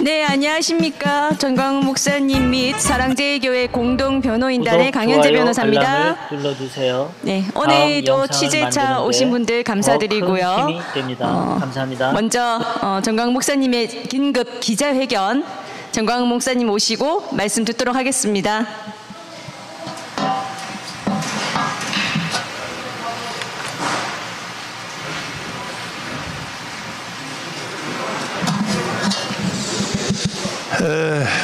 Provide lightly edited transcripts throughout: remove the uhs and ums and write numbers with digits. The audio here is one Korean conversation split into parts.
네, 안녕하십니까. 전광훈 목사님 및 사랑제일교회 공동변호인단의 강현재 변호사입니다. 알람을 눌러주세요. 네, 오늘도 취재차 오신 분들 감사드리고요. 큰 힘이 됩니다. 감사합니다. 먼저 전광훈 목사님의 긴급 기자회견, 전광훈 목사님 오시고 말씀 듣도록 하겠습니다.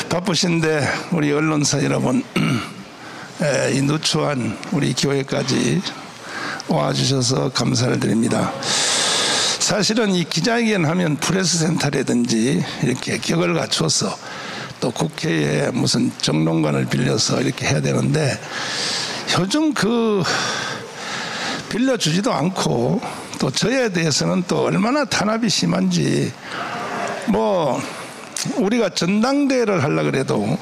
바쁘신데 우리 언론사 여러분, 이 누추한 우리 교회까지 와주셔서 감사를 드립니다. 사실은 이 기자회견 하면 프레스센터라든지 이렇게 격을 갖춰서 또 국회에 무슨 정론관을 빌려서 이렇게 해야 되는데, 요즘 빌려주지도 않고 또 저에 대해서는 또 얼마나 탄압이 심한지, 우리가 전당대회를 하려고 해도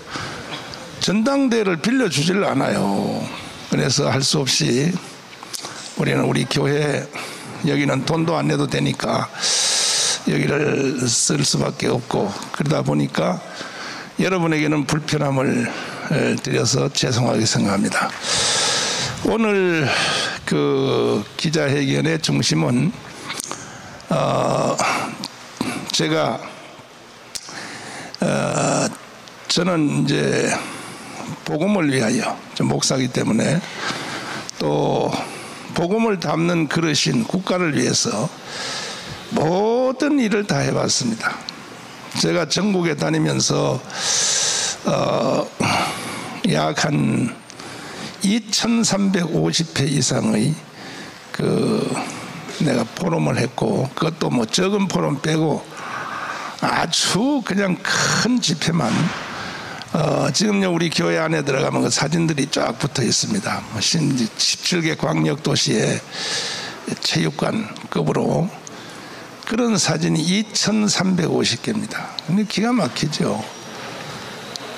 전당대회를 빌려주질 않아요. 그래서 할 수 없이 우리는 우리 교회, 여기는 돈도 안 내도 되니까 여기를 쓸 수밖에 없고, 그러다 보니까 여러분에게는 불편함을 드려서 죄송하게 생각합니다. 오늘 기자회견의 중심은 저는 이제 복음을 위하여, 목사이기 때문에 또 복음을 담는 그릇인 국가를 위해서 모든 일을 다 해봤습니다. 제가 전국에 다니면서 약 한 2,350회 이상의 내가 포럼을 했고, 그것도 적은 포럼 빼고 아주 그냥 큰 집회만, 지금요 우리 교회 안에 들어가면 그 사진들이 쫙 붙어 있습니다. 17개 광역도시의 체육관급으로 그런 사진이 2,350개입니다. 근데 기가 막히죠.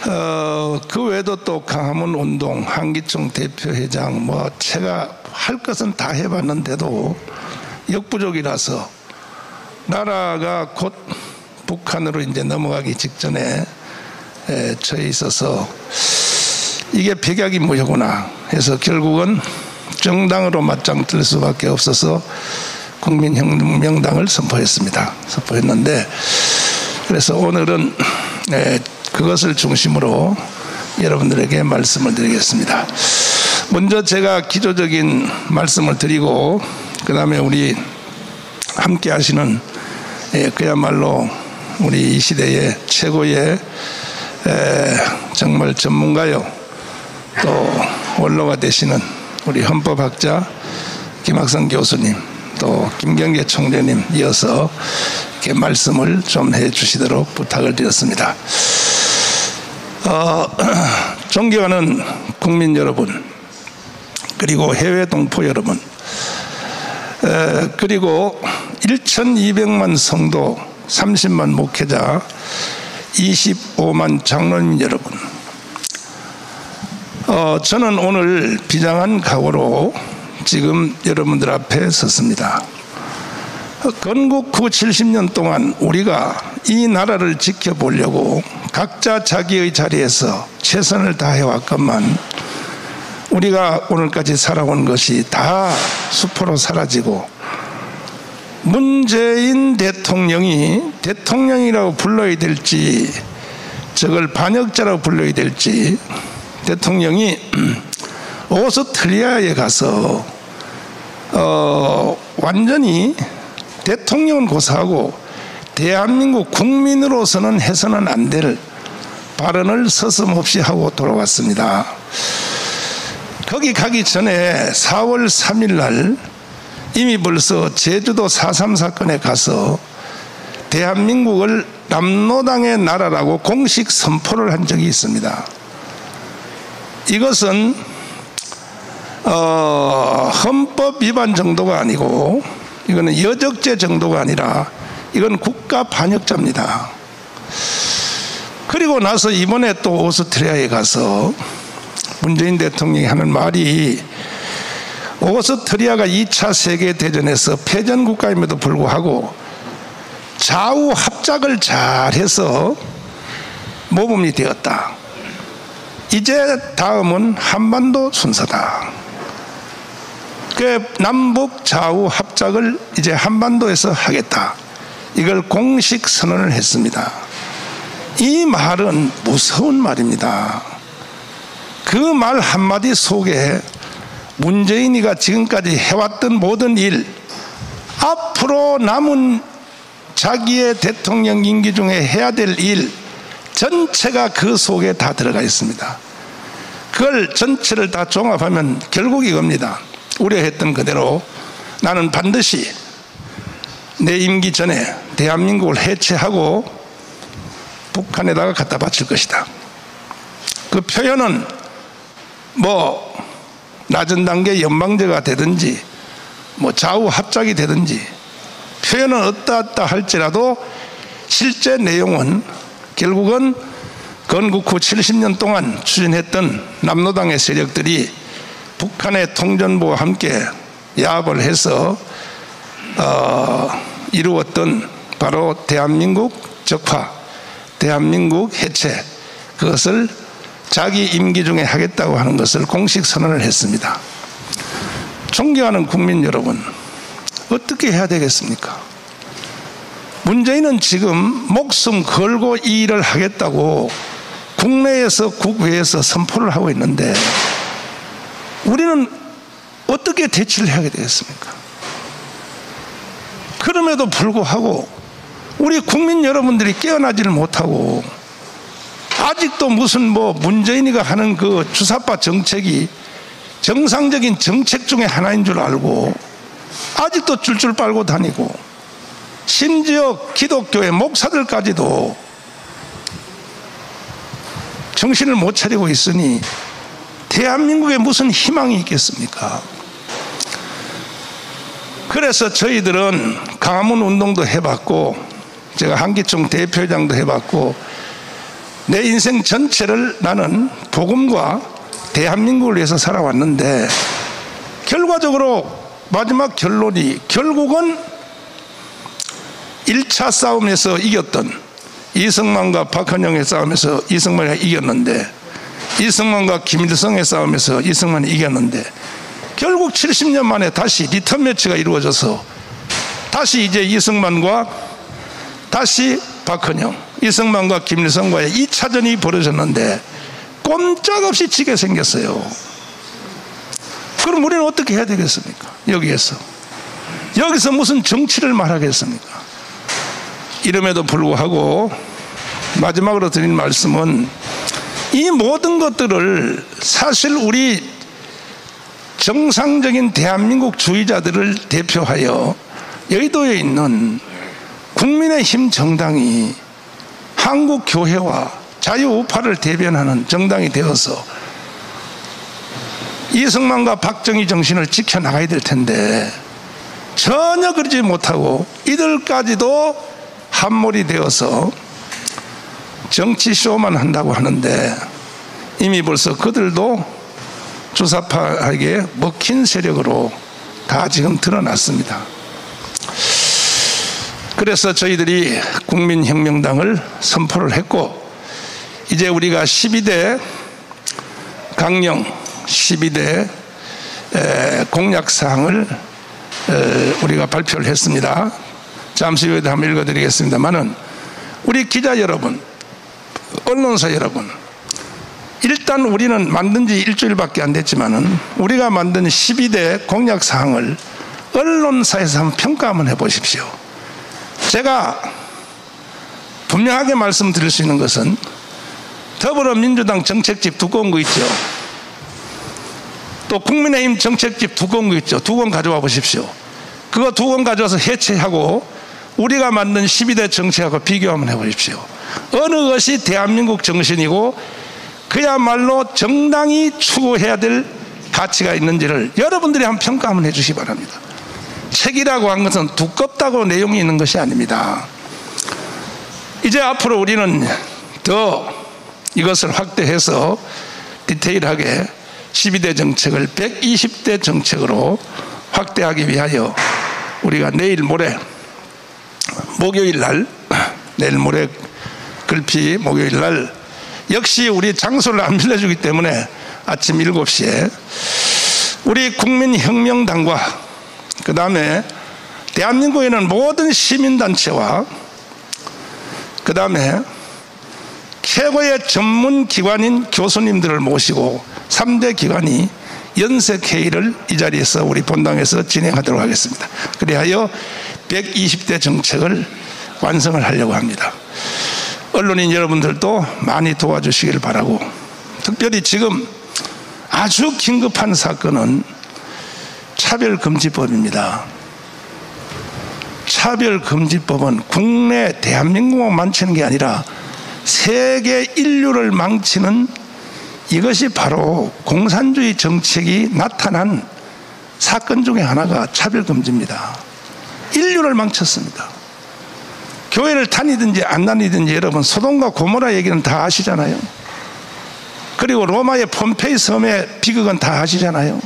그 외에도 또 강화문 운동, 한기총 대표회장, 제가 할 것은 다 해봤는데도 역부족이라서, 나라가 곧 북한으로 이제 넘어가기 직전에 처해 있어서 이게 백약이 무효구나 해서 결국은 정당으로 맞짱 뜰 수밖에 없어서 국민혁명당을 선포했는데, 그래서 오늘은 그것을 중심으로 여러분들에게 말씀을 드리겠습니다. 먼저 제가 기초적인 말씀을 드리고, 그 다음에 우리 함께 하시는 그야말로 우리 이 시대의 최고의 정말 전문가요, 또 원로가 되시는 우리 헌법학자 김학성 교수님, 또 김경계 총재님 이어서 이렇게 말씀을 좀 해주시도록 부탁을 드렸습니다. 존경하는 국민 여러분, 그리고 해외 동포 여러분, 그리고 1,200만 성도, 30만 목회자, 25만 장로님 여러분, 저는 오늘 비장한 각오로 지금 여러분들 앞에 섰습니다. 건국 후 70년 동안 우리가 이 나라를 지켜보려고 각자 자기의 자리에서 최선을 다해왔건만, 우리가 오늘까지 살아온 것이 다 수포로 사라지고, 문재인 대통령이 대통령이라고 불러야 될지, 저걸 반역자라고 불러야 될지, 대통령이 오스트리아에 가서 완전히 대통령은 고사하고 대한민국 국민으로서는 해서는 안 될 발언을 서슴없이 하고 돌아왔습니다. 거기 가기 전에 4월 3일 날 이미 벌써 제주도 4.3 사건에 가서 대한민국을 남로당의 나라라고 공식 선포를 한 적이 있습니다. 이것은 헌법 위반 정도가 아니고, 이거는 여적죄 정도가 아니라 이건 국가 반역자입니다. 그리고 나서 이번에 또 오스트리아에 가서 문재인 대통령이 하는 말이, 오스트리아가 2차 세계대전에서 패전국가임에도 불구하고 좌우 합작을 잘해서 모범이 되었다. 이제 다음은 한반도 순서다. 그 남북 좌우 합작을 이제 한반도에서 하겠다. 이걸 공식 선언을 했습니다. 이 말은 무서운 말입니다. 그 말 한마디 속에 문재인이가 지금까지 해왔던 모든 일, 앞으로 남은 자기의 대통령 임기 중에 해야 될 일 전체가 그 속에 다 들어가 있습니다. 그걸 전체를 다 종합하면 결국 이겁니다. 우려했던 그대로 나는 반드시 내 임기 전에 대한민국을 해체하고 북한에다가 갖다 바칠 것이다. 그 표현은 뭐 낮은 단계 연방제가 되든지 뭐 좌우 합작이 되든지 표현은 어떠하다 할지라도 실제 내용은 결국은 건국 후 70년 동안 추진했던 남로당의 세력들이 북한의 통전부와 함께 야합을 해서 이루었던 바로 대한민국 적화, 대한민국 해체, 그것을 자기 임기 중에 하겠다고 하는 것을 공식 선언을 했습니다. 존경하는 국민 여러분, 어떻게 해야 되겠습니까? 문재인은 지금 목숨 걸고 이 일을 하겠다고 국내에서 국외에서 선포를 하고 있는데 우리는 어떻게 대처를 해야 되겠습니까? 그럼에도 불구하고 우리 국민 여러분들이 깨어나지를 못하고 아직도 무슨 뭐 문재인이가 하는 그 주사파 정책이 정상적인 정책 중에 하나인 줄 알고 아직도 줄줄 빨고 다니고, 심지어 기독교의 목사들까지도 정신을 못 차리고 있으니 대한민국에 무슨 희망이 있겠습니까? 그래서 저희들은 강화문 운동도 해봤고, 제가 한기총 대표장도 해봤고, 내 인생 전체를 나는 복음과 대한민국을 위해서 살아왔는데, 결과적으로 마지막 결론이 결국은 1차 싸움에서 이겼던 이승만과 박헌영의 싸움에서 이승만이 이겼는데, 이승만과 김일성의 싸움에서 이승만이 이겼는데, 결국 70년 만에 다시 리턴 매치가 이루어져서 다시 이제 이승만과 다시 박헌영, 이승만과 김일성과의 2차전이 벌어졌는데 꼼짝없이 지게 생겼어요. 그럼 우리는 어떻게 해야 되겠습니까? 여기서 무슨 정치를 말하겠습니까? 이름에도 불구하고 마지막으로 드린 말씀은, 이 모든 것들을 사실 우리 정상적인 대한민국 주의자들을 대표하여 여의도에 있는 국민의힘 정당이 한국교회와 자유우파를 대변하는 정당이 되어서 이승만과 박정희 정신을 지켜나가야 될 텐데 전혀 그러지 못하고 이들까지도 함몰이 되어서 정치쇼만 한다고 하는데, 이미 벌써 그들도 주사파에게 먹힌 세력으로 다 지금 드러났습니다. 그래서 저희들이 국민혁명당을 선포를 했고, 이제 우리가 12대 강령, 12대 공약사항을 우리가 발표를 했습니다. 잠시 후에 한번 읽어드리겠습니다만은, 우리 기자 여러분, 언론사 여러분, 일단 우리는 만든 지 일주일밖에 안 됐지만은 우리가 만든 12대 공약사항을 언론사에서 한번 평가 한번 해보십시오. 제가 분명하게 말씀드릴 수 있는 것은, 더불어민주당 정책집 두꺼운 거 있죠. 또 국민의힘 정책집 두꺼운 거 있죠. 두 권 가져와 보십시오. 그거 두 권 가져와서 해체하고 우리가 만든 12대 정책하고 비교 한번 해보십시오. 어느 것이 대한민국 정신이고 그야말로 정당이 추구해야 될 가치가 있는지를 여러분들이 한번 평가 한번 해주시기 바랍니다. 책이라고 한 것은 두껍다고 내용이 있는 것이 아닙니다. 이제 앞으로 우리는 더 이것을 확대해서 디테일하게 12대 정책을 120대 정책으로 확대하기 위하여 우리가 내일 모레 목요일 날, 내일 모레 글피 목요일 날 역시 우리 장소를 안 빌려주기 때문에 아침 7시에 우리 국민혁명당과 그 다음에 대한민국에 있는 모든 시민단체와 그 다음에 최고의 전문기관인 교수님들을 모시고 3대 기관이 연석회의를 이 자리에서 우리 본당에서 진행하도록 하겠습니다. 그리하여 120대 정책을 완성을 하려고 합니다. 언론인 여러분들도 많이 도와주시길 바라고, 특별히 지금 아주 긴급한 사건은 차별금지법입니다. 차별금지법은 국내 대한민국만 망치는 게 아니라 세계 인류를 망치는, 이것이 바로 공산주의 정책이 나타난 사건 중에 하나가 차별금지입니다. 인류를 망쳤습니다. 교회를 다니든지 안 다니든지 여러분 소돔과 고모라 얘기는 다 아시잖아요. 그리고 로마의 폼페이 섬의 비극은 다 아시잖아요.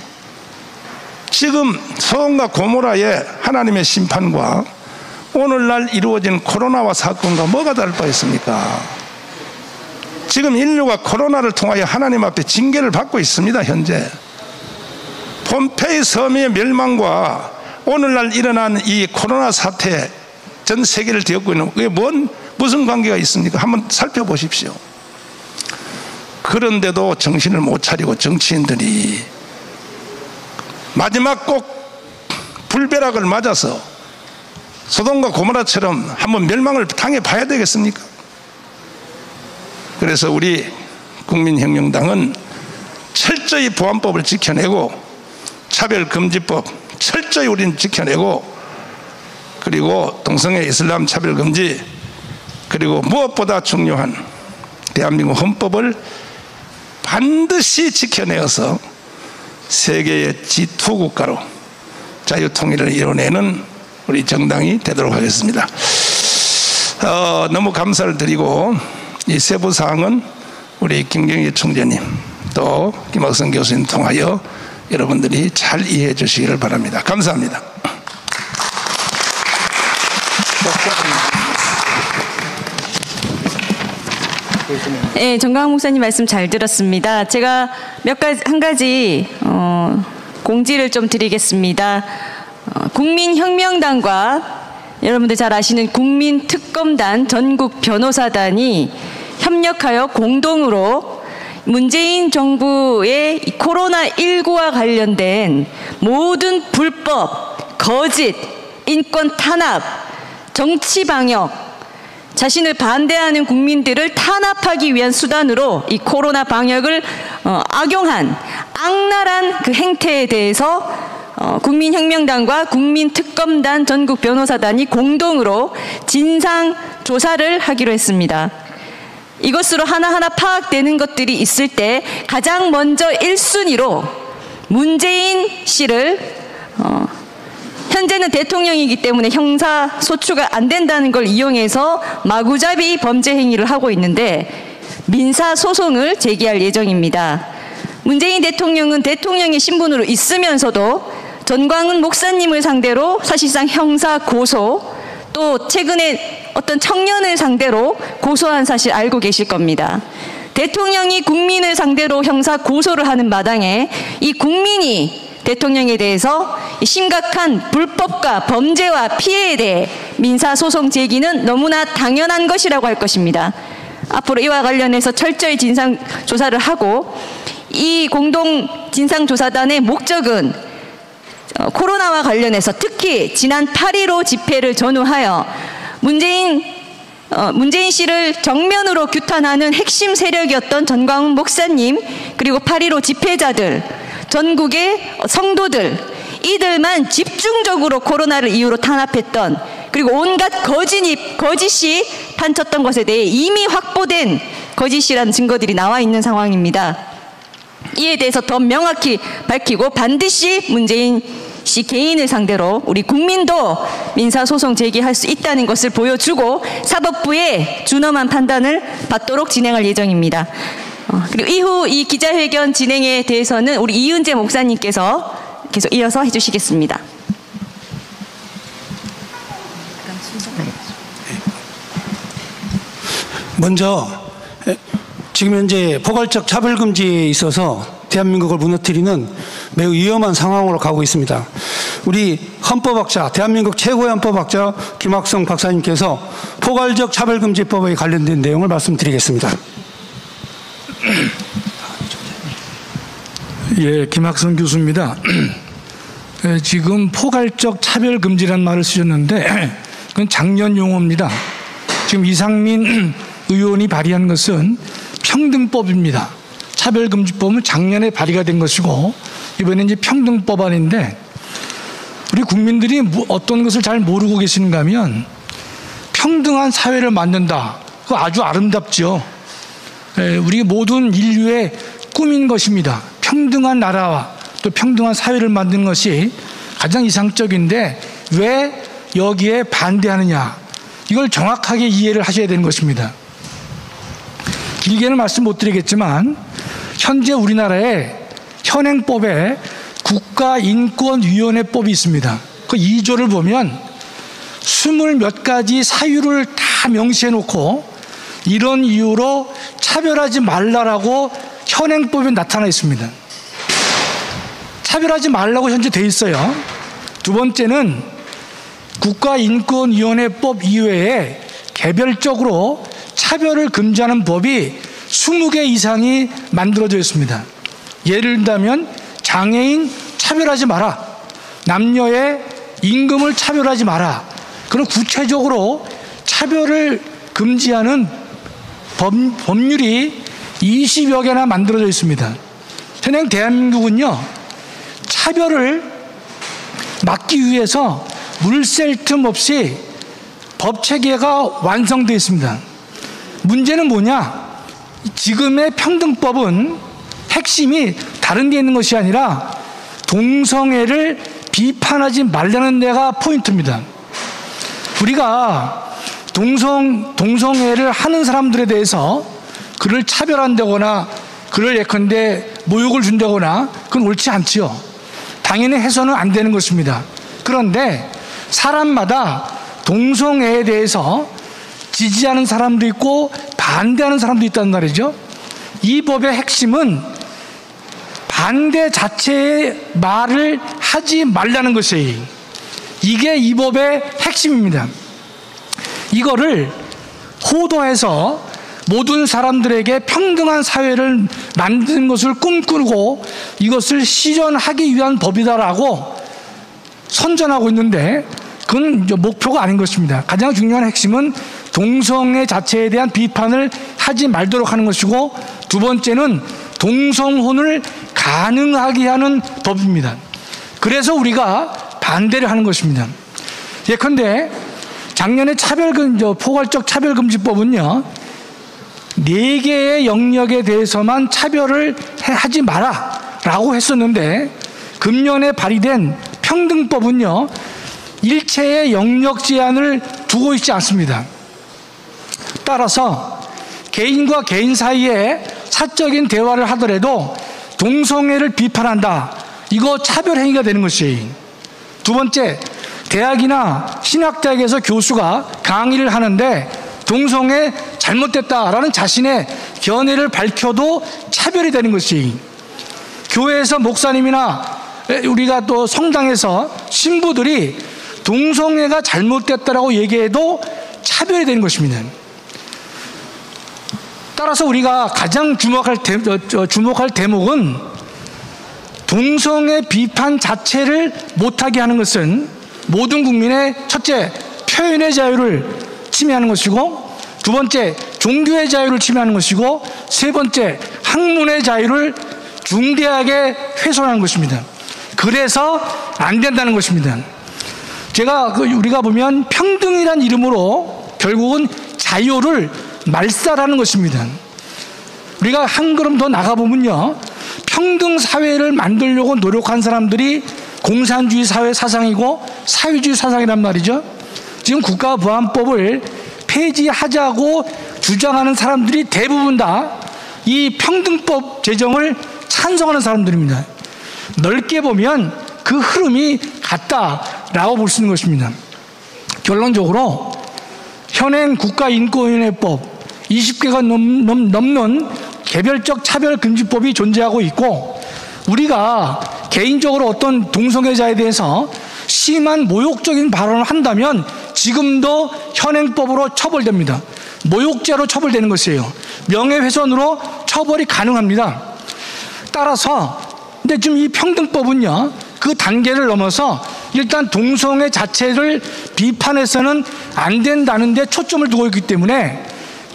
지금 소돔과 고모라의 하나님의 심판과 오늘날 이루어진 코로나와 사건과 뭐가 다를 바 있습니까? 지금 인류가 코로나를 통하여 하나님 앞에 징계를 받고 있습니다. 현재 폼페이 섬의 멸망과 오늘날 일어난 이 코로나 사태, 전 세계를 뒤엎고 있는, 그게 무슨 관계가 있습니까? 한번 살펴보십시오. 그런데도 정신을 못 차리고 정치인들이 마지막 꼭 불벼락을 맞아서 소돔과 고모라처럼 한번 멸망을 당해봐야 되겠습니까? 그래서 우리 국민혁명당은 철저히 보안법을 지켜내고 차별금지법 철저히 우리는 지켜내고, 그리고 동성애 이슬람 차별금지, 그리고 무엇보다 중요한 대한민국 헌법을 반드시 지켜내어서 세계의 G2 국가로 자유통일을 이뤄내는 우리 정당이 되도록 하겠습니다. 너무 감사를 드리고, 이 세부 사항은 우리 김경희 총재님 또 김학성 교수님 통하여 여러분들이 잘 이해해 주시기를 바랍니다. 감사합니다. 네, 정광훈 목사님 말씀 잘 들었습니다. 제가 한 가지 공지를 좀 드리겠습니다. 국민혁명당과 여러분들 잘 아시는 국민특검단 전국 변호사단이 협력하여 공동으로 문재인 정부의 코로나19와 관련된 모든 불법, 거짓, 인권 탄압, 정치 방역, 자신을 반대하는 국민들을 탄압하기 위한 수단으로 이 코로나 방역을 악용한 악랄한 그 행태에 대해서 국민혁명당과 국민특검단 전국 변호사단이 공동으로 진상조사를 하기로 했습니다. 이것으로 하나하나 파악되는 것들이 있을 때 가장 먼저 1순위로 문재인 씨를 현재는 대통령이기 때문에 형사소추가 안 된다는 걸 이용해서 마구잡이 범죄 행위를 하고 있는데 민사소송을 제기할 예정입니다. 문재인 대통령은 대통령의 신분으로 있으면서도 전광훈 목사님을 상대로 사실상 형사 고소, 또 최근에 어떤 청년을 상대로 고소한 사실 알고 계실 겁니다. 대통령이 국민을 상대로 형사 고소를 하는 마당에 이 국민이 대통령에 대해서 심각한 불법과 범죄와 피해에 대해 민사소송 제기는 너무나 당연한 것이라고 할 것입니다. 앞으로 이와 관련해서 철저히 진상조사를 하고, 이 공동 진상조사단의 목적은 코로나와 관련해서 특히 지난 8.15 집회를 전후하여 문재인 씨를 정면으로 규탄하는 핵심 세력이었던 전광훈 목사님, 그리고 8.15 집회자들, 전국의 성도들, 이들만 집중적으로 코로나를 이유로 탄압했던, 그리고 온갖 거짓이 판쳤던 것에 대해 이미 확보된 거짓이라는 증거들이 나와 있는 상황입니다. 이에 대해서 더 명확히 밝히고 반드시 문재인 씨 개인을 상대로 우리 국민도 민사소송 제기할 수 있다는 것을 보여주고 사법부의 준엄한 판단을 받도록 진행할 예정입니다. 그리고 이후 이 기자회견 진행에 대해서는 우리 이은재 목사님께서 계속 이어서 해주시겠습니다. 먼저 지금 현재 포괄적 차별금지에 있어서 대한민국을 무너뜨리는 매우 위험한 상황으로 가고 있습니다. 우리 헌법학자, 대한민국 최고의 헌법학자 김학성 박사님께서 포괄적 차별금지법에 관련된 내용을 말씀드리겠습니다. 예, 김학성 교수입니다. 지금 포괄적 차별금지라는 말을 쓰셨는데 그건 작년 용어입니다. 지금 이상민 의원이 발의한 것은 평등법입니다. 차별금지법은 작년에 발의가 된 것이고 이번에 이제 평등법안인데 우리 국민들이 어떤 것을 잘 모르고 계시는가 하면 평등한 사회를 만든다. 그거 아주 아름답죠. 우리 모든 인류의 꿈인 것입니다. 평등한 나라와 또 평등한 사회를 만드는 것이 가장 이상적인데 왜 여기에 반대하느냐. 이걸 정확하게 이해를 하셔야 되는 것입니다. 길게는 말씀 못 드리겠지만 현재 우리나라에 현행법에 국가인권위원회법이 있습니다. 그 2조를 보면 20몇 가지 사유를 다 명시해 놓고 이런 이유로 차별하지 말라라고 현행법에 나타나 있습니다. 차별하지 말라고 현재 돼 있어요. 두 번째는 국가인권위원회법 이외에 개별적으로 차별을 금지하는 법이 20개 이상이 만들어져 있습니다. 예를 들자면 장애인 차별하지 마라. 남녀의 임금을 차별하지 마라. 그런 구체적으로 차별을 금지하는 법률이 20여 개나 만들어져 있습니다. 현행 대한민국은요, 차별을 막기 위해서 물샐 틈 없이 법 체계가 완성되어 있습니다. 문제는 뭐냐? 지금의 평등법은 핵심이 다른 데 있는 것이 아니라 동성애를 비판하지 말라는 데가 포인트입니다. 우리가 동성애를 하는 사람들에 대해서 그를 차별한다거나 그를 예컨대 모욕을 준다거나 그건 옳지 않지요. 당연히 해서는 안 되는 것입니다. 그런데 사람마다 동성애에 대해서 지지하는 사람도 있고 반대하는 사람도 있단 말이죠. 이 법의 핵심은 반대 자체의 말을 하지 말라는 것이에요. 이게 이 법의 핵심입니다. 이거를 호도해서 모든 사람들에게 평등한 사회를 만드는 것을 꿈꾸고 이것을 실현하기 위한 법이다라고 선전하고 있는데 그건 목표가 아닌 것입니다. 가장 중요한 핵심은 동성애 자체에 대한 비판을 하지 말도록 하는 것이고 두 번째는 동성혼을 가능하게 하는 법입니다. 그래서 우리가 반대를 하는 것입니다. 예컨대 작년에 포괄적 차별금지법은요 4개의 영역에 대해서만 차별을 하지 마라 라고 했었는데 금년에 발의된 평등법은요 일체의 영역 제한을 두고 있지 않습니다. 따라서 개인과 개인 사이에 사적인 대화를 하더라도 동성애를 비판한다. 이거 차별행위가 되는 것이에요. 두 번째, 대학이나 신학대학에서 교수가 강의를 하는데 동성애 잘못됐다라는 자신의 견해를 밝혀도 차별이 되는 것이에요. 교회에서 목사님이나 우리가 또 성당에서 신부들이 동성애가 잘못됐다라고 얘기해도 차별이 되는 것입니다. 따라서 우리가 가장 주목할 대목은 동성애 비판 자체를 못하게 하는 것은 모든 국민의 첫째, 표현의 자유를 침해하는 것이고 두 번째, 종교의 자유를 침해하는 것이고 세 번째, 학문의 자유를 중대하게 훼손하는 것입니다. 그래서 안 된다는 것입니다. 우리가 보면 평등이란 이름으로 결국은 자유를 말살하는 것입니다. 우리가 한 걸음 더 나가보면요 평등 사회를 만들려고 노력한 사람들이 공산주의 사회 사상이고 사회주의 사상이란 말이죠. 지금 국가보안법을 폐지하자고 주장하는 사람들이 대부분 다 이 평등법 제정을 찬성하는 사람들입니다. 넓게 보면 그 흐름이 같다라고 볼 수 있는 것입니다. 결론적으로 현행 국가인권위원회법 20개가 넘는 개별적 차별금지법이 존재하고 있고, 우리가 개인적으로 어떤 동성애자에 대해서 심한 모욕적인 발언을 한다면 지금도 현행법으로 처벌됩니다. 모욕죄로 처벌되는 것이에요. 명예훼손으로 처벌이 가능합니다. 따라서 근데 지금 이 평등법은요, 그 단계를 넘어서 일단 동성애 자체를 비판해서는 안 된다는 데 초점을 두고 있기 때문에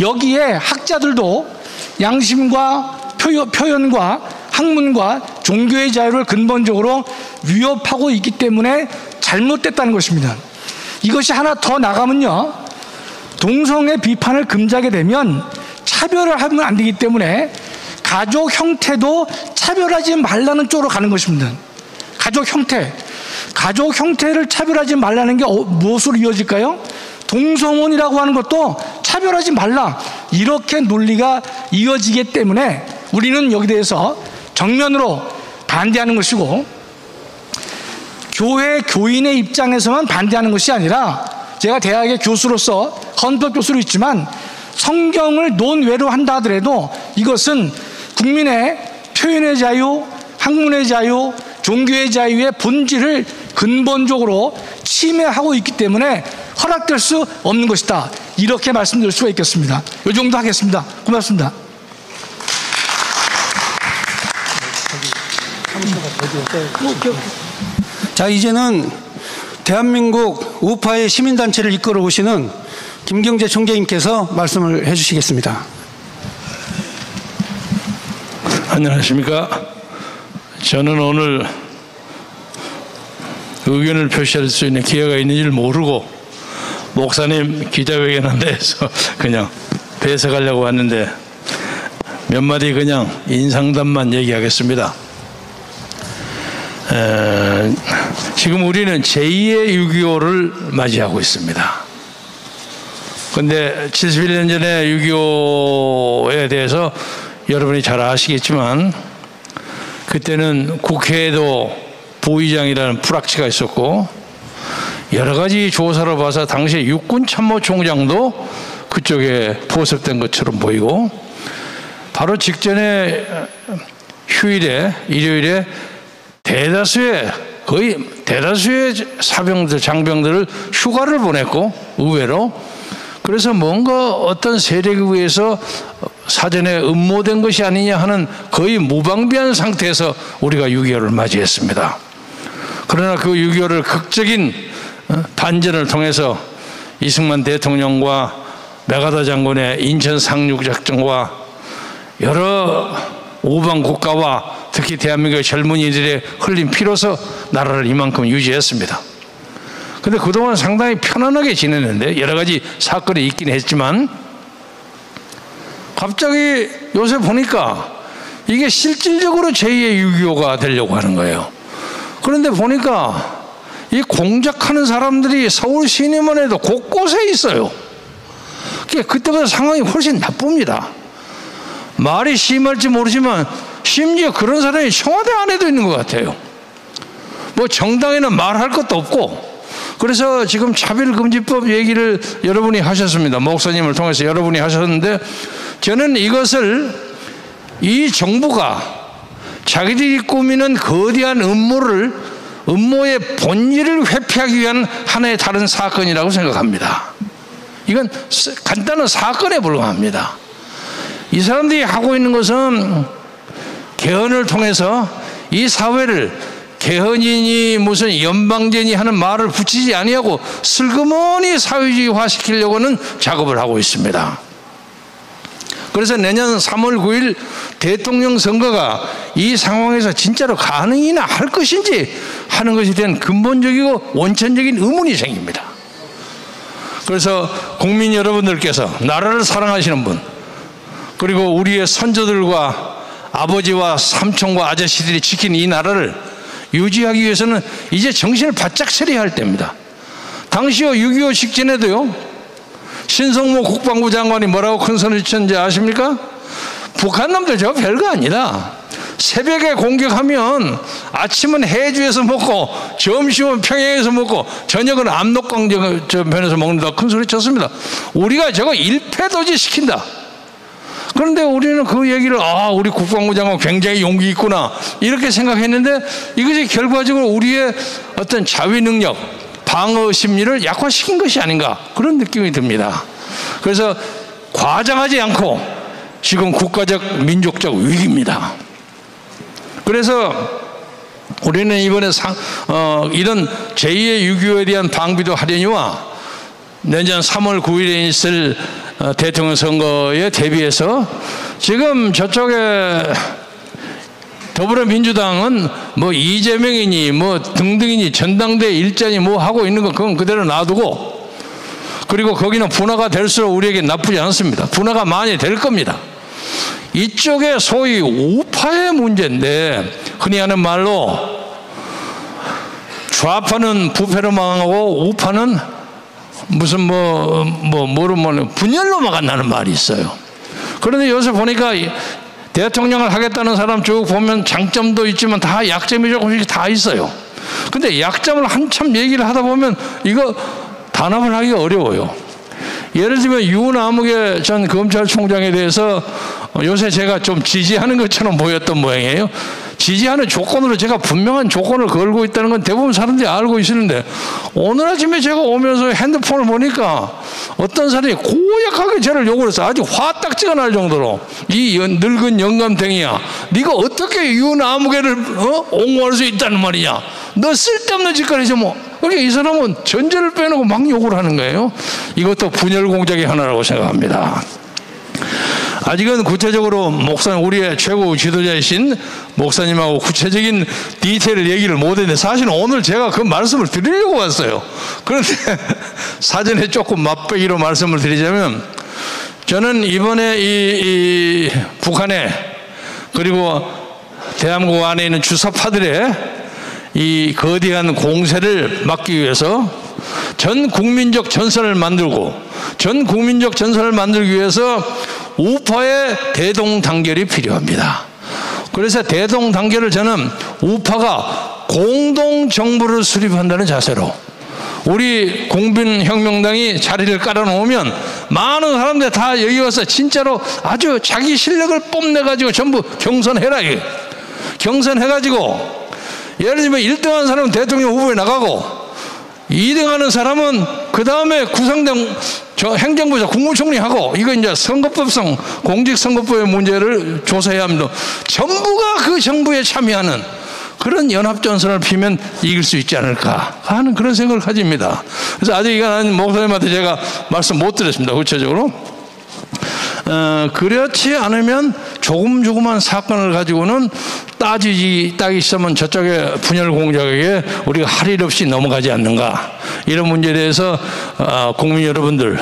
여기에 학자들도 양심과 표현과 학문과 종교의 자유를 근본적으로 위협하고 있기 때문에 잘못됐다는 것입니다. 이것이 하나 더 나가면요, 동성애 비판을 금지하게 되면 차별을 하면 안 되기 때문에 가족 형태도 차별하지 말라는 쪽으로 가는 것입니다. 가족 형태를 차별하지 말라는 게 무엇으로 이어질까요? 동성혼이라고 하는 것도 차별하지 말라, 이렇게 논리가 이어지기 때문에 우리는 여기 대해서 정면으로 반대하는 것이고, 교회 교인의 입장에서만 반대하는 것이 아니라, 제가 대학의 교수로서 헌법 교수로 있지만 성경을 논외로 한다 하더라도 이것은 국민의 표현의 자유, 학문의 자유, 종교의 자유의 본질을 근본적으로 침해하고 있기 때문에 허락될 수 없는 것이다, 이렇게 말씀드릴 수가 있겠습니다. 이 정도 하겠습니다. 고맙습니다. 자, 이제는 대한민국 우파의 시민단체를 이끌어 오시는 김경재 총재님께서 말씀을 해주시겠습니다. 안녕하십니까. 저는 오늘 의견을 표시할 수 있는 기회가 있는 줄 모르고 목사님 기자회견한 데에서 그냥 배석하려고 왔는데 몇 마디 그냥 인상담만 얘기하겠습니다. 지금 우리는 제2의 6.25를 맞이하고 있습니다. 그런데 71년 전에 6.25에 대해서 여러분이 잘 아시겠지만 그때는 국회에도 부의장이라는 불확치가 있었고, 여러 가지 조사를 봐서 당시 육군참모총장도 그쪽에 포섭된 것처럼 보이고, 바로 직전에 휴일에, 일요일에 거의 대다수의 사병들, 장병들을 휴가를 보냈고, 의외로. 그래서 뭔가 어떤 세력에 의해서 사전에 음모된 것이 아니냐 하는 거의 무방비한 상태에서 우리가 6.25를 맞이했습니다. 그러나 그 6.25를 극적인 반전을 통해서 이승만 대통령과 메가더 장군의 인천 상륙작전과 여러 오방 국가와 특히 대한민국의 젊은이들의 흘린 피로서 나라를 이만큼 유지했습니다. 그런데 그동안 상당히 편안하게 지냈는데 여러 가지 사건이 있긴 했지만 갑자기 요새 보니까 이게 실질적으로 제2의 6.25가 되려고 하는 거예요. 그런데 보니까 이 공작하는 사람들이 서울 시내만 해도 곳곳에 있어요. 그때보다 상황이 훨씬 나쁩니다. 말이 심할지 모르지만 심지어 그런 사람이 청와대 안에도 있는 것 같아요. 뭐 정당에는 말할 것도 없고. 그래서 지금 차별금지법 얘기를 여러분이 하셨습니다. 목사님을 통해서 여러분이 하셨는데, 저는 이것을 이 정부가 자기들이 꾸미는 거대한 음모의 본질을 회피하기 위한 하나의 다른 사건이라고 생각합니다. 이건 간단한 사건에 불과합니다. 이 사람들이 하고 있는 것은 개헌을 통해서 이 사회를 개헌이니 무슨 연방제니 하는 말을 붙이지 아니하고 슬그머니 사회주의화 시키려고 하는 작업을 하고 있습니다. 그래서 내년 3월 9일 대통령 선거가 이 상황에서 진짜로 가능이나 할 것인지 하는 것에 대한 근본적이고 원천적인 의문이 생깁니다. 그래서 국민 여러분들께서 나라를 사랑하시는 분, 그리고 우리의 선조들과 아버지와 삼촌과 아저씨들이 지킨 이 나라를 유지하기 위해서는 이제 정신을 바짝 차려야 할 때입니다. 당시요 6.25 직전에도요, 신성모 국방부 장관이 뭐라고 큰 소리를 쳤는지 아십니까? 북한 놈들 저거 별거 아니다. 새벽에 공격하면 아침은 해주에서 먹고 점심은 평양에서 먹고 저녁은 압록강 저변에서 먹는다 큰 소리 쳤습니다. 우리가 저거 일패도지 시킨다. 그런데 우리는 그 얘기를 우리 국방부 장관 굉장히 용기 있구나 이렇게 생각했는데 이것이 결과적으로 우리의 어떤 자위 능력, 방어 심리를 약화시킨 것이 아닌가 그런 느낌이 듭니다. 그래서 과장하지 않고 지금 국가적 민족적 위기입니다. 그래서 우리는 이번에 이런 제2의 6.25에 대한 방비도 하려니와 내년 3월 9일에 있을 대통령 선거에 대비해서 지금 저쪽에 더불어민주당은 뭐 이재명이니 뭐 등등이니 전당대 일자니 뭐 하고 있는 거 그건 그대로 놔두고, 그리고 거기는 분화가 될수록 우리에게 나쁘지 않습니다. 분화가 많이 될 겁니다. 이쪽에 소위 우파의 문제인데, 흔히 하는 말로 좌파는 부패로 망하고 우파는 무슨 분열로 망한다는 말이 있어요. 그런데 요새 보니까 대통령을 하겠다는 사람 쭉 보면 장점도 있지만 다 약점이 조금씩 다 있어요. 근데 약점을 한참 얘기를 하다 보면 이거 단합을 하기 어려워요. 예를 들면 유남욱의 전 검찰총장에 대해서 요새 제가 좀 지지하는 것처럼 보였던 모양이에요. 지지하는 조건으로 제가 분명한 조건을 걸고 있다는 건 대부분 사람들이 알고 있었는데, 오늘 아침에 제가 오면서 핸드폰을 보니까 어떤 사람이 고약하게 저를 욕을 했어요. 아주 화딱지가 날 정도로. 이 늙은 영감탱이야, 네가 어떻게 유남욱을 옹호할 수 있다는 말이냐, 너 쓸데없는 짓거리죠 뭐. 그러니까 이 사람은 전제를 빼놓고 막 욕을 하는 거예요. 이것도 분열 공작의 하나라고 생각합니다. 아직은 구체적으로 목사님, 우리의 최고 지도자이신 목사님하고 구체적인 디테일을 얘기를 못했는데, 사실은 오늘 제가 그 말씀을 드리려고 왔어요. 그런데 사전에 조금 맛보기로 말씀을 드리자면, 저는 이번에 이 북한에, 그리고 대한민국 안에 있는 주사파들의 이 거대한 공세를 막기 위해서 전 국민적 전선을 만들고, 전 국민적 전선을 만들기 위해서 우파의 대동단결이 필요합니다. 그래서 대동단결을 저는 우파가 공동정부를 수립한다는 자세로, 우리 국민혁명당이 자리를 깔아놓으면 많은 사람들 다 여기 와서 진짜로 아주 자기 실력을 뽐내가지고 전부 경선해라. 경선해가지고 예를 들면 1등하는 사람은 대통령 후보에 나가고, 2등하는 사람은 그 다음에 구상당 행정부장 국무총리하고, 이거 이제 선거법상 공직선거법의 문제를 조사해야 합니다. 전부가 그 정부에 참여하는 그런 연합전선을 피면 이길 수 있지 않을까 하는 그런 생각을 가집니다. 그래서 아직 이건 목사님한테 제가 말씀 못 드렸습니다. 구체적으로. 그렇지 않으면 조금조금한 사건을 가지고는 따기 시작하면 저쪽에 분열 공작에 우리가 할 일 없이 넘어가지 않는가, 이런 문제에 대해서 국민 여러분들,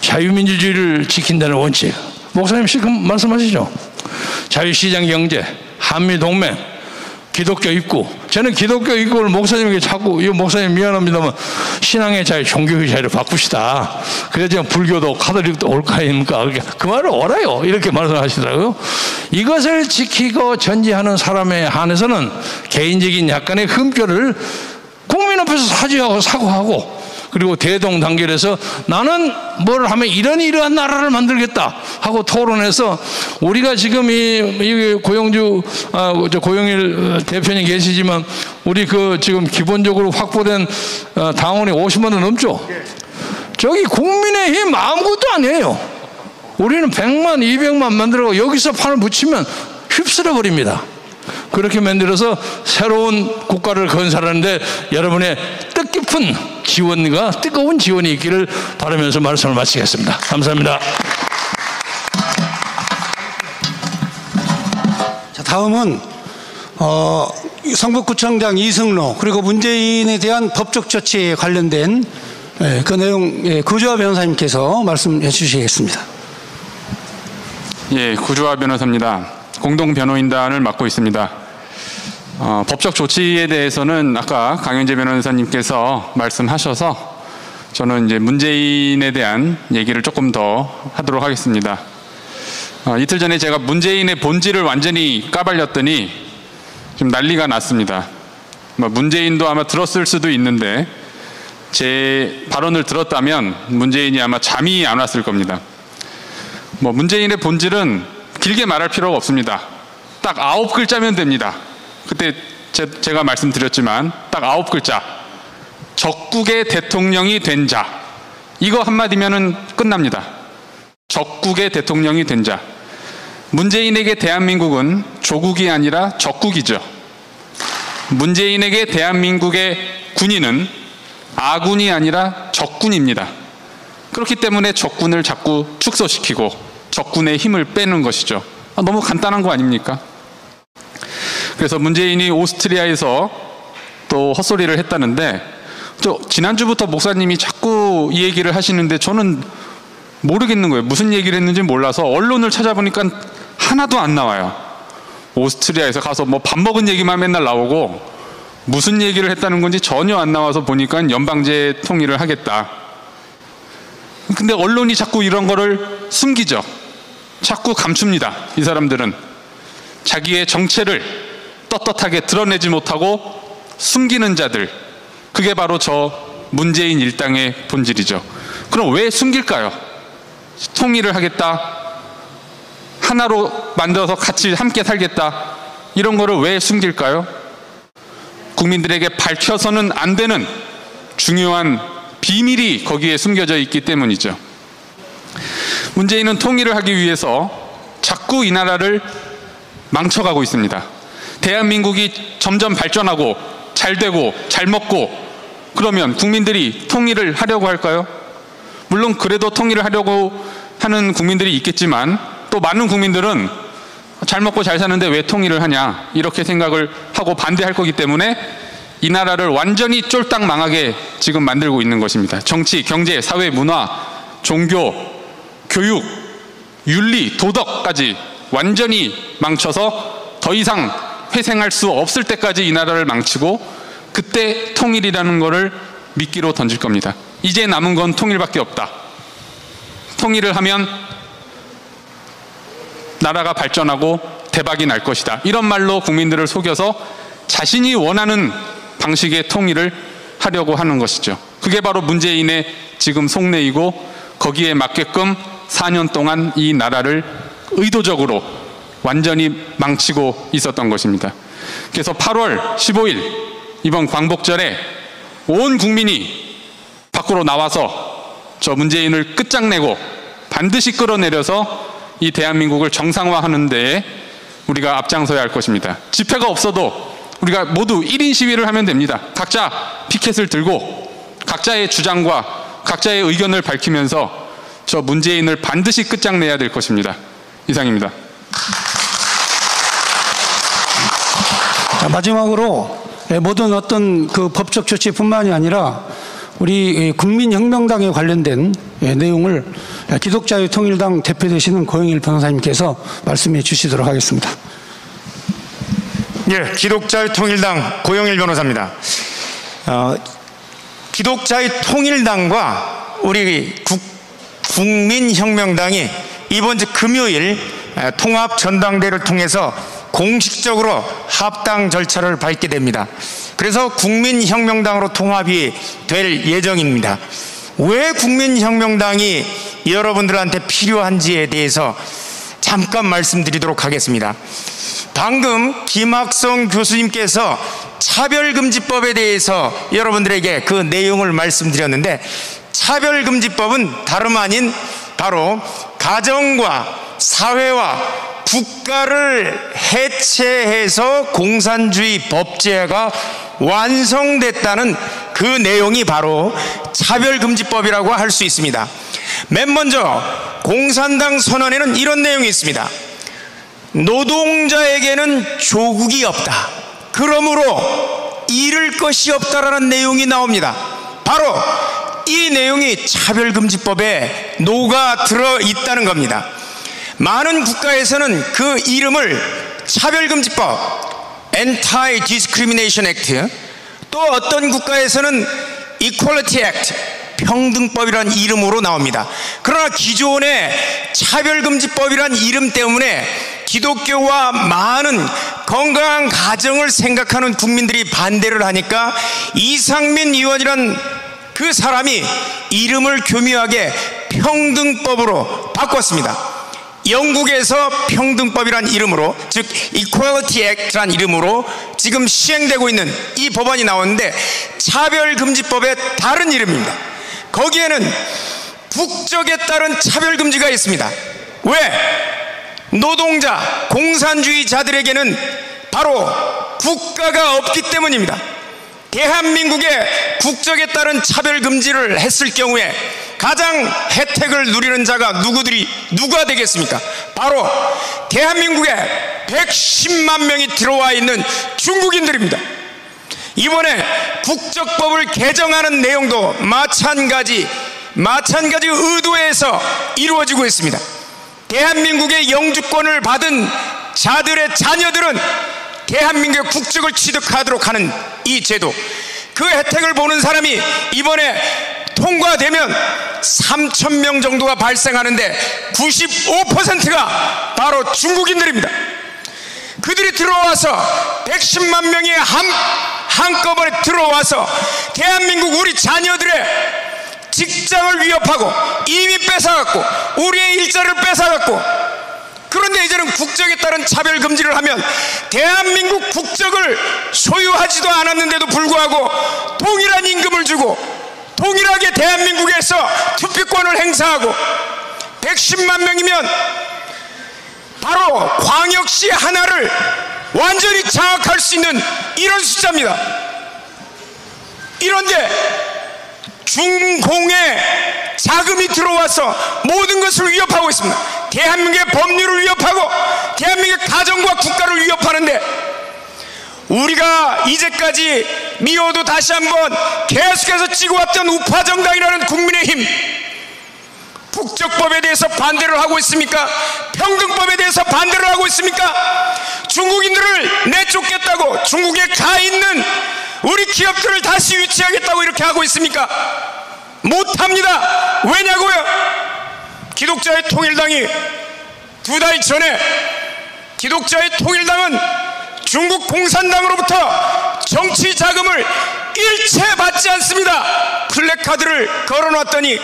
자유민주주의를 지킨다는 원칙, 목사님 실컷 말씀하시죠. 자유시장 경제, 한미동맹, 기독교 입구. 저는 기독교 입구를 목사님에게 자꾸, 이거 목사님 미안합니다만 신앙의 자유, 종교의 자유를 바꿉시다. 그래서 불교도 카톨릭도 올 거 아닙니까? 그 말을 옳아요. 이렇게 말씀하시더라고요. 이것을 지키고 전제하는 사람에 한해서는 개인적인 약간의 흠결을 국민 앞에서 사죄하고 사과하고, 그리고 대동단결해서 나는 뭘 하면 이러한 나라를 만들겠다 하고 토론해서, 우리가 지금 이 고영주 고영일 대표님 계시지만 우리 지금 기본적으로 확보된 당원이 50만 원 넘죠. 저기 국민의힘 아무것도 아니에요. 우리는 100만 200만 만들고 여기서 판을 붙이면 휩쓸어 버립니다. 그렇게 만들어서 새로운 국가를 건설하는데 여러분의 뜻깊은 지원과 뜨거운 지원이 있기를 바라면서 말씀을 마치겠습니다. 감사합니다. 자, 다음은 성북구청장 이승로, 그리고 문재인에 대한 법적 조치에 관련된 그 내용 구주화 변호사님께서 말씀해 주시겠습니다. 예, 구주화 변호사입니다. 공동변호인단을 맡고 있습니다. 법적 조치에 대해서는 아까 강현재 변호사님께서 말씀하셔서 저는 이제 문재인에 대한 얘기를 조금 더 하도록 하겠습니다. 이틀 전에 제가 문재인의 본질을 완전히 까발렸더니 좀 난리가 났습니다. 문재인도 아마 들었을 수도 있는데 제 발언을 들었다면 문재인이 아마 잠이 안 왔을 겁니다. 문재인의 본질은 길게 말할 필요가 없습니다. 딱 9글자면 됩니다. 그때 제가 말씀드렸지만 딱 9글자. 적국의 대통령이 된 자. 이거 한마디면은 끝납니다. 적국의 대통령이 된 자. 문재인에게 대한민국은 조국이 아니라 적국이죠. 문재인에게 대한민국의 군인은 아군이 아니라 적군입니다. 그렇기 때문에 적군을 자꾸 축소시키고 적군의 힘을 빼는 것이죠. 너무 간단한 거 아닙니까? 그래서 문재인이 오스트리아에서 또 헛소리를 했다는데, 지난주부터 목사님이 자꾸 이 얘기를 하시는데 저는 모르겠는 거예요. 무슨 얘기를 했는지 몰라서 언론을 찾아보니까 하나도 안 나와요. 오스트리아에서 가서 밥 먹은 얘기만 맨날 나오고 무슨 얘기를 했다는 건지 전혀 안 나와서 보니까 연방제 통일을 하겠다. 근데 언론이 자꾸 이런 거를 숨기죠. 자꾸 감춥니다. 이 사람들은 자기의 정체를 떳떳하게 드러내지 못하고 숨기는 자들, 그게 바로 저 문재인 일당의 본질이죠. 그럼 왜 숨길까요? 통일을 하겠다, 하나로 만들어서 같이 함께 살겠다, 이런 거를 왜 숨길까요? 국민들에게 밝혀서는 안 되는 중요한 비밀이 거기에 숨겨져 있기 때문이죠. 문재인은 통일을 하기 위해서 자꾸 이 나라를 망쳐가고 있습니다. 대한민국이 점점 발전하고 잘 되고 잘 먹고 그러면 국민들이 통일을 하려고 할까요? 물론 그래도 통일을 하려고 하는 국민들이 있겠지만 또 많은 국민들은 잘 먹고 잘 사는데 왜 통일을 하냐, 이렇게 생각을 하고 반대할 거기 때문에 이 나라를 완전히 쫄딱 망하게 지금 만들고 있는 것입니다. 정치, 경제, 사회, 문화, 종교, 교육, 윤리, 도덕까지 완전히 망쳐서 더 이상 회생할 수 없을 때까지 이 나라를 망치고 그때 통일이라는 것을 미끼로 던질 겁니다. 이제 남은 건 통일밖에 없다. 통일을 하면 나라가 발전하고 대박이 날 것이다. 이런 말로 국민들을 속여서 자신이 원하는 방식의 통일을 하려고 하는 것이죠. 그게 바로 문재인의 지금 속내이고 거기에 맞게끔 4년 동안 이 나라를 의도적으로 완전히 망치고 있었던 것입니다. 그래서 8월 15일 이번 광복절에 온 국민이 밖으로 나와서 저 문재인을 끝장내고 반드시 끌어내려서 이 대한민국을 정상화하는 데에 우리가 앞장서야 할 것입니다. 집회가 없어도 우리가 모두 1인 시위를 하면 됩니다. 각자 피켓을 들고 각자의 주장과 각자의 의견을 밝히면서 저 문재인을 반드시 끝장내야 될 것입니다. 이상입니다. 자, 마지막으로 모든 어떤 그 법적 조치뿐만이 아니라 우리 국민혁명당에 관련된 내용을 기독자유통일당 대표 되시는 고영일 변호사님께서 말씀해 주시도록 하겠습니다. 예, 기독자유통일당 고영일 변호사입니다. 기독자유통일당과 우리 국민혁명당이 이번 주 금요일 통합전당대회를 통해서 공식적으로 합당 절차를 밟게 됩니다. 그래서 국민혁명당으로 통합이 될 예정입니다. 왜 국민혁명당이 여러분들한테 필요한지에 대해서 잠깐 말씀드리도록 하겠습니다. 방금 김학성 교수님께서 차별금지법에 대해서 여러분들에게 그 내용을 말씀드렸는데, 차별금지법은 다름 아닌 바로 가정과 사회와 국가를 해체해서 공산주의 법제가 완성됐다는 그 내용이 바로 차별금지법이라고 할 수 있습니다. 맨 먼저 공산당 선언에는 이런 내용이 있습니다. 노동자에게는 조국이 없다. 그러므로 잃을 것이 없다라는 내용이 나옵니다. 바로 이 내용이 차별금지법에 녹아 들어 있다는 겁니다. 많은 국가에서는 그 이름을 차별금지법, Anti-Discrimination Act, 또 어떤 국가에서는 Equality Act, 평등법이라는 이름으로 나옵니다. 그러나 기존의 차별금지법이라는 이름 때문에 기독교와 많은 건강한 가정을 생각하는 국민들이 반대를 하니까 이상민 의원이란 그 사람이 이름을 교묘하게 평등법으로 바꿨습니다. 영국에서 평등법이란 이름으로, 즉 Equality Act란 이름으로 지금 시행되고 있는 이 법안이 나오는데 차별금지법의 다른 이름입니다. 거기에는 국적에 따른 차별금지가 있습니다. 왜? 노동자, 공산주의자들에게는 바로 국가가 없기 때문입니다. 대한민국의 국적에 따른 차별금지를 했을 경우에 가장 혜택을 누리는 자가 누가 되겠습니까? 바로 대한민국에 110만 명이 들어와 있는 중국인들입니다. 이번에 국적법을 개정하는 내용도 마찬가지 의도에서 이루어지고 있습니다. 대한민국의 영주권을 받은 자들의 자녀들은 대한민국의 국적을 취득하도록 하는 이 제도, 그 혜택을 보는 사람이 이번에 통과되면 3,000명 정도가 발생하는데 95%가 바로 중국인들입니다. 그들이 들어와서 110만 명이 한꺼번에 들어와서 대한민국 우리 자녀들의 직장을 위협하고 이미 뺏어갔고 우리의 일자리를 뺏어갔고, 그런데 이제는 국적에 따른 차별금지를 하면 대한민국 국적을 소유하지도 않았는데도 불구하고 동일한 임금을 주고 동일하게 대한민국에서 투표권을 행사하고 110만 명이면 바로 광역시 하나를 완전히 장악할 수 있는 이런 숫자입니다. 이런데 중공의 자금이 들어와서 모든 것을 위협하고 있습니다. 대한민국의 법률을 위협하고 대한민국의 가정과 국가를 위협하는데, 우리가 이제까지 미워도 다시 한번 계속해서 찍어왔던 우파정당이라는 국민의힘, 국적법에 대해서 반대를 하고 있습니까? 평등법에 대해서 반대를 하고 있습니까? 중국인들을 내쫓겠다고 중국에 가 있는 우리 기업들을 다시 유치하겠다고 이렇게 하고 있습니까? 못합니다. 왜냐고요? 기독자의 통일당이 2달 전에, 기독자의 통일당은 중국 공산당으로부터 정치 자금을 일체 받지 않습니다. 플래카드를 걸어놨더니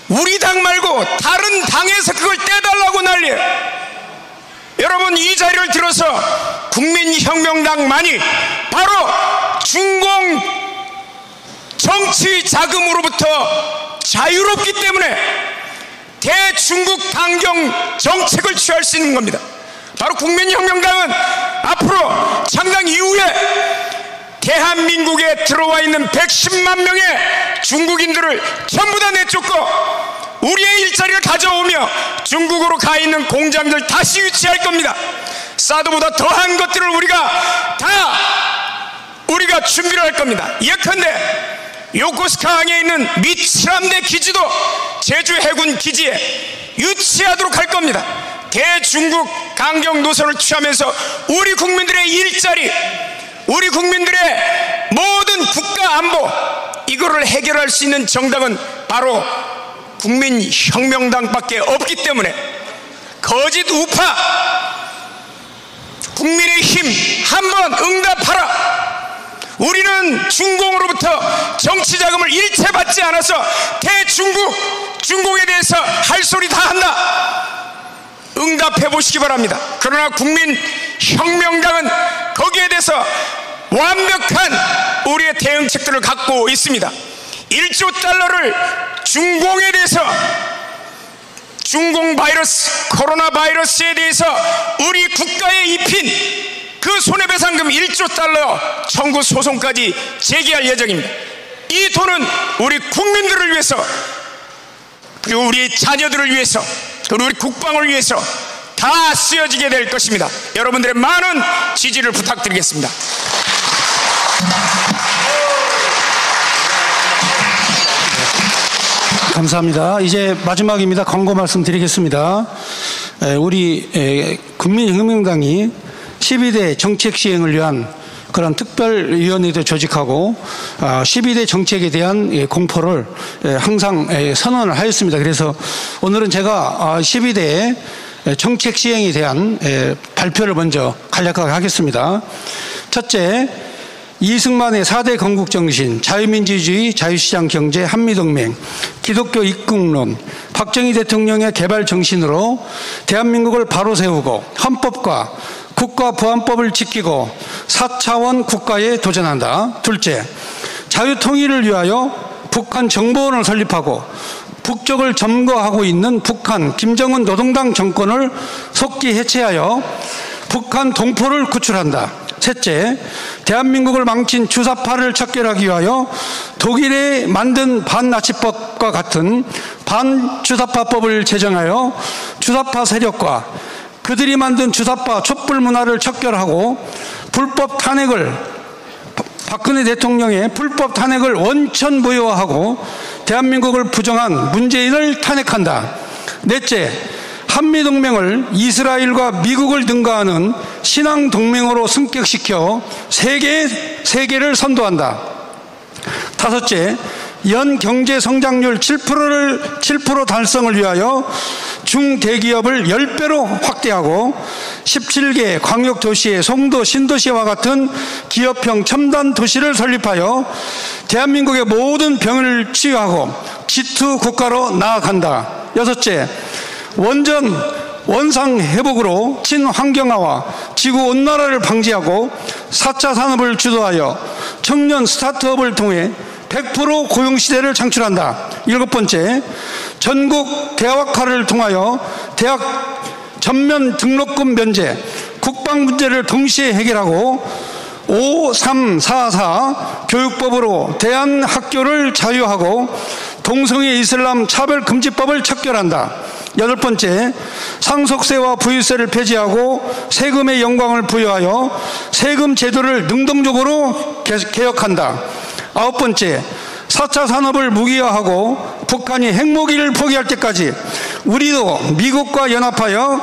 우리 당 말고 다른 당에서 그걸 떼달라고 난리예요. 여러분, 이 자리를 들어서 국민혁명당만이 바로 중공 정치 자금으로부터 자유롭기 때문에 대중국 강경 정책을 취할 수 있는 겁니다. 바로 국민혁명당은 앞으로 창당 이후에 대한민국에 들어와 있는 110만 명의 중국인들을 전부 다 내쫓고 우리의 일자리를 가져오며 중국으로 가 있는 공장들 다시 유치할 겁니다. 사드보다 더한 것들을 우리가 준비를 할 겁니다. 예컨대 요코스카항에 있는 미치람대 기지도 제주 해군 기지에 유치하도록 할 겁니다. 대중국 강경 노선을 취하면서 우리 국민들의 일자리, 우리 국민들의 모든 국가 안보, 이거를 해결할 수 있는 정당은 바로 국민혁명당밖에 없기 때문에 거짓 우파 국민의힘 한번 응답하라. 우리는 중공으로부터 정치자금을 일체 받지 않아서 중공에 대해서 할 소리 다 한다. 응답해 보시기 바랍니다. 그러나 국민혁명당은 거기에 대해서 완벽한 우리의 대응책들을 갖고 있습니다. 1조 달러를 중공에 대해서, 중공 바이러스, 코로나 바이러스에 대해서 우리 국가에 입힌 그 손해배상금 1조 달러 청구 소송까지 제기할 예정입니다. 이 돈은 우리 국민들을 위해서, 그리고 우리 자녀들을 위해서, 그리고 우리 국방을 위해서 다 쓰여지게 될 것입니다. 여러분들의 많은 지지를 부탁드리겠습니다. 감사합니다. 이제 마지막입니다. 광고 말씀드리겠습니다. 우리 국민혁명당이 12대 정책 시행을 위한 그런 특별위원회도 조직하고 12대 정책에 대한 공포를 항상 선언을 하였습니다. 그래서 오늘은 제가 12대 정책 시행에 대한 발표를 먼저 간략하게 하겠습니다. 첫째, 이승만의 4대 건국정신, 자유민주주의, 자유시장 경제, 한미동맹, 기독교 입국론, 박정희 대통령의 개발 정신으로 대한민국을 바로 세우고 헌법과 국가보안법을 지키고 4차원 국가에 도전한다. 둘째, 자유통일을 위하여 북한 정보원을 설립하고 북쪽을 점거하고 있는 북한 김정은 노동당 정권을 속기 해체하여 북한 동포를 구출한다. 셋째, 대한민국을 망친 주사파를 척결하기 위하여 독일에 만든 반나치법과 같은 반주사파법을 제정하여 주사파 세력과 그들이 만든 주사파 촛불 문화를 척결하고 불법 탄핵을, 박근혜 대통령의 불법 탄핵을 원천 무효화하고 대한민국을 부정한 문재인을 탄핵한다. 넷째, 한미동맹을 이스라엘과 미국을 능가하는 신앙동맹으로 승격시켜 세계를 선도한다. 다섯째, 연 경제 성장률 7% 달성을 위하여 중대기업을 10배로 확대하고 17개 광역도시의 송도, 신도시와 같은 기업형 첨단 도시를 설립하여 대한민국의 모든 병을 치유하고 G2 국가로 나아간다. 여섯째, 원상 회복으로 친환경화와 지구온난화를 방지하고 4차 산업을 주도하여 청년 스타트업을 통해 100% 고용시대를 창출한다. 일곱 번째, 전국 대학화를 통하여 대학 전면 등록금 면제, 국방 문제를 동시에 해결하고 5344 교육법으로 대한학교를 자유하고 동성애 이슬람 차별금지법을 척결한다. 여덟 번째, 상속세와 부유세를 폐지하고 세금의 영광을 부여하여 세금 제도를 능동적으로 개혁한다. 아홉 번째, 4차 산업을 무기화하고 북한이 핵무기를 포기할 때까지 우리도 미국과 연합하여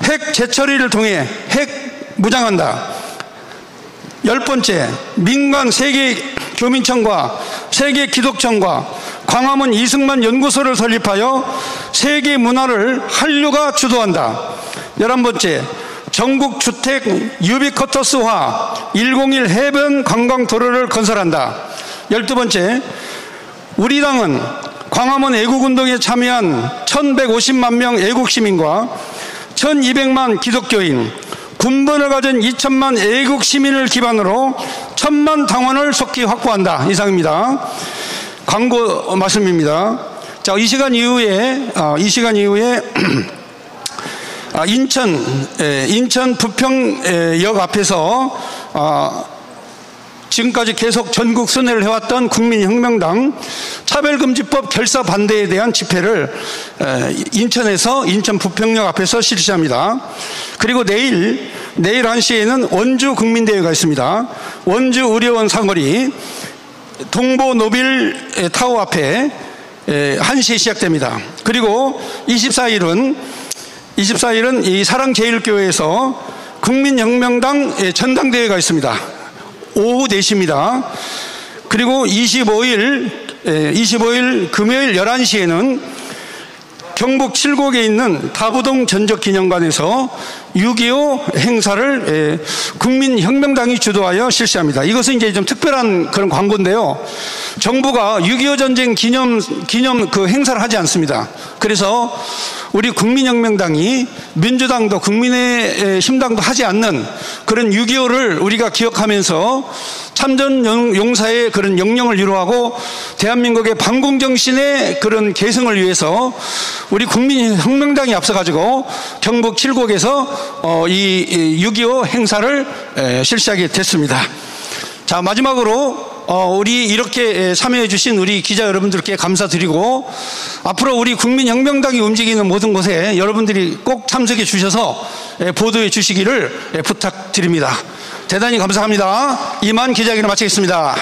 핵 재처리를 통해 핵 무장한다. 열 번째, 민간 세계교민청과 세계기독청과 광화문 이승만 연구소를 설립하여 세계 문화를 한류가 주도한다. 11번째, 전국 주택 유비쿼터스화 101 해변 관광도로를 건설한다. 12번째, 우리 당은 광화문 애국운동에 참여한 1150만 명 애국시민과 1200만 기독교인, 군번을 가진 2000만 애국시민을 기반으로 1000만 당원을 속히 확보한다. 이상입니다. 광고 말씀입니다. 자, 이 시간 이후에 인천 부평역 앞에서 지금까지 계속 전국 순회를 해왔던 국민혁명당 차별금지법 결사 반대에 대한 집회를 인천에서 인천 부평역 앞에서 실시합니다. 그리고 내일 1시에는 원주 국민대회가 있습니다. 원주 의료원 사거리 동보 노빌 타워 앞에 1시에 시작됩니다. 그리고 24일은 이 사랑제일교회에서 국민혁명당 전당대회가 있습니다. 오후 4시입니다. 그리고 25일 금요일 11시에는 경북 칠곡에 있는 다부동 전적기념관에서 6.25 행사를 국민혁명당이 주도하여 실시합니다. 이것은 이제 좀 특별한 그런 광고인데요. 정부가 6.25 전쟁 기념 그 행사를 하지 않습니다. 그래서 우리 국민혁명당이 민주당도 국민의힘당도 하지 않는 그런 6.25를 우리가 기억하면서 참전 용사의 그런 영령을 위로하고 대한민국의 반공정신의 그런 계승을 위해서 우리 국민혁명당이 앞서가지고 경북 칠곡에서 이 6.25 행사를 실시하게 됐습니다. 자, 마지막으로 우리 이렇게 참여해 주신 우리 기자 여러분들께 감사드리고 앞으로 우리 국민혁명당이 움직이는 모든 곳에 여러분들이 꼭 참석해 주셔서 보도해 주시기를 부탁드립니다. 대단히 감사합니다. 이만 기자회견을 마치겠습니다.